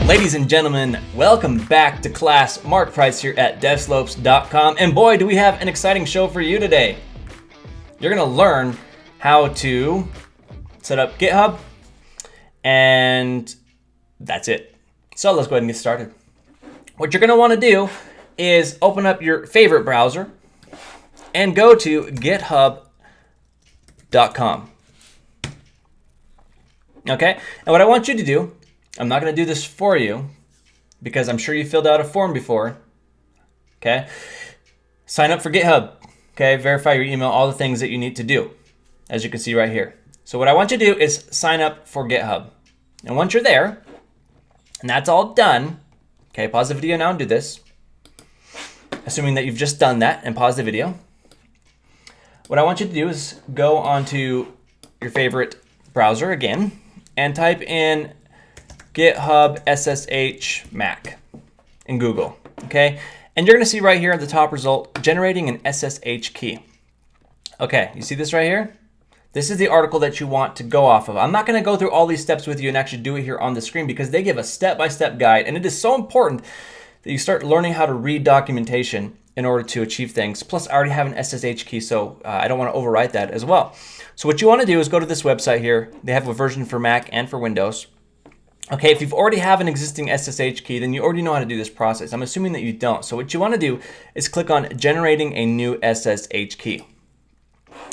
Ladies and gentlemen, welcome back to class. Mark Price here at devslopes.com, and boy, do we have an exciting show for you today. You're going to learn how to set up GitHub, and that's it. So let's go ahead and get started. What you're going to want to do is open up your favorite browser and go to github.com. Okay, and what I want you to do, I'm not going to do this for you because I'm sure you filled out a form before. Okay, sign up for GitHub. Okay, verify your email, all the things that you need to do, as you can see right here. So what I want you to do is sign up for GitHub. And once you're there, and that's all done, okay, pause the video now and do this. Assuming that you've just done that and pause the video. What I want you to do is go onto your favorite browser again and type in GitHub SSH Mac in Google, okay? And you're gonna see right here at the top result, generating an SSH key. Okay, you see this right here? This is the article that you want to go off of. I'm not gonna go through all these steps with you and actually do it here on the screen because they give a step-by-step guide, and it is so important that you start learning how to read documentation in order to achieve things. Plus, I already have an SSH key, so I don't wanna overwrite that as well. So what you wanna do is go to this website here. They have a version for Mac and for Windows. Okay, if you've already have an existing SSH key, then you already know how to do this process. I'm assuming that you don't. So what you want to do is click on generating a new SSH key.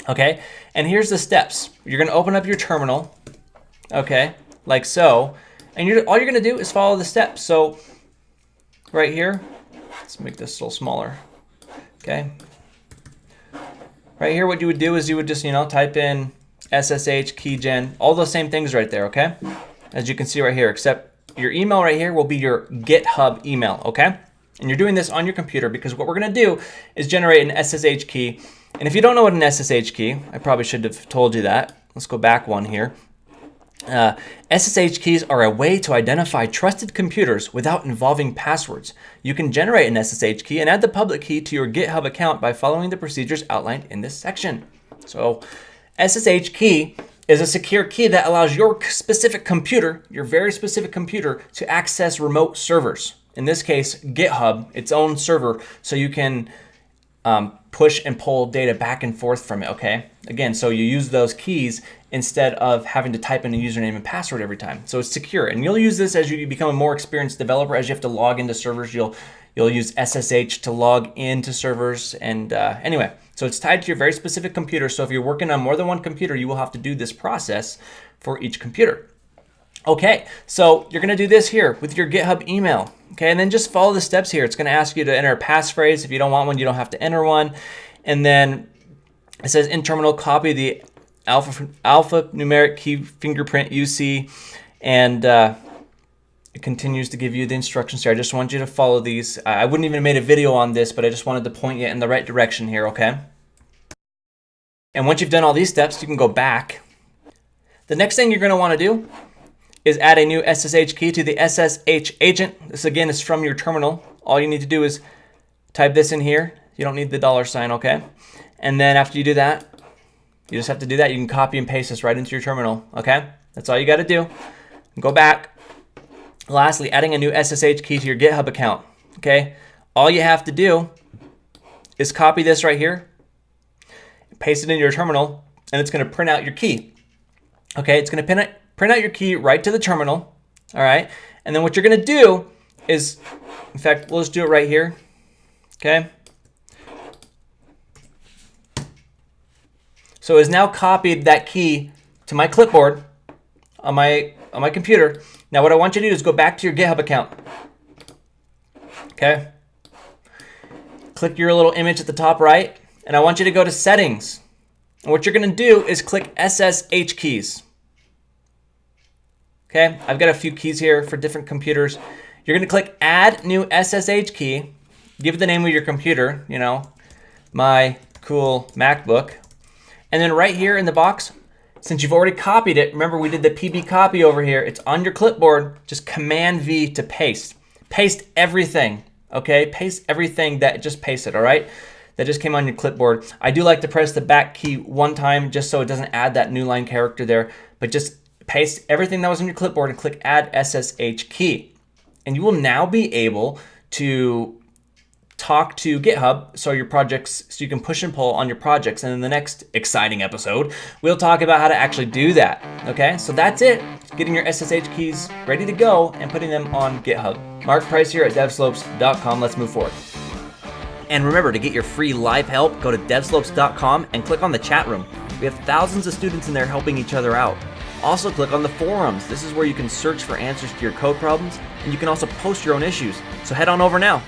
Okay, and here's the steps. You're going to open up your terminal, okay, like so, and all you're going to do is follow the steps. So right here, let's make this a little smaller. Okay, right here, what you would do is you would just type in SSH keygen, all those same things right there. Okay. As you can see right here, except your email right here will be your GitHub email, okay? And you're doing this on your computer because what we're gonna do is generate an SSH key. And if you don't know what an SSH key, I probably should have told you that. Let's go back one here. SSH keys are a way to identify trusted computers without involving passwords. You can generate an SSH key and add the public key to your GitHub account by following the procedures outlined in this section. So SSH key is a secure key that allows your specific computer, your very specific computer, to access remote servers. In this case, GitHub, its own server, so you can push and pull data back and forth from it, okay? Again, so you use those keys instead of having to type in a username and password every time. So it's secure, and you'll use this as you become a more experienced developer. As you have to log into servers, you'll use SSH to log into servers, and anyway. So it's tied to your very specific computer. So if you're working on more than one computer, you will have to do this process for each computer. Okay, so you're gonna do this here with your GitHub email. Okay, and then just follow the steps here. It's gonna ask you to enter a passphrase. If you don't want one, you don't have to enter one. And then it says in terminal, copy the alphanumeric key fingerprint UC, and it continues to give you the instructions here. I just want you to follow these. I wouldn't even have made a video on this, but I just wanted to point you in the right direction here, okay? And once you've done all these steps, you can go back. The next thing you're gonna wanna do is add a new SSH key to the SSH agent. This again is from your terminal. All you need to do is type this in here. You don't need the $, okay? And then after you do that, you just have to do that. You can copy and paste this right into your terminal, okay? That's all you gotta do. Go back. Lastly, adding a new SSH key to your GitHub account, okay? All you have to do is copy this right here, paste it in your terminal, and it's gonna print out your key. Okay, it's gonna print out your key right to the terminal, all right? And then what you're gonna do is, in fact, we'll just do it right here, okay? So it's now copied that key to my clipboard on my computer. Now what I want you to do is go back to your GitHub account, okay? Click your little image at the top right, and I want you to go to settings. And what you're gonna do is click SSH keys. Okay, I've got a few keys here for different computers. You're gonna click add new SSH key, give it the name of your computer, my cool MacBook. And then right here in the box, since you've already copied it, remember we did the PB copy over here, it's on your clipboard, just Command V to paste. Paste everything, okay? Paste everything just paste it, all right? That just came on your clipboard. I do like to press the back key one time just so it doesn't add that new line character there, but just paste everything that was on your clipboard and click add SSH key. And you will now be able to talk to GitHub so you can push and pull on your projects. And in the next exciting episode, we'll talk about how to actually do that. Okay, so that's it. Getting your SSH keys ready to go and putting them on GitHub. Mark Price here at devslopes.com. Let's move forward. And remember, to get your free live help, go to devslopes.com and click on the chat room. We have thousands of students in there helping each other out. Also click on the forums. This is where you can search for answers to your code problems, and you can also post your own issues. So head on over now.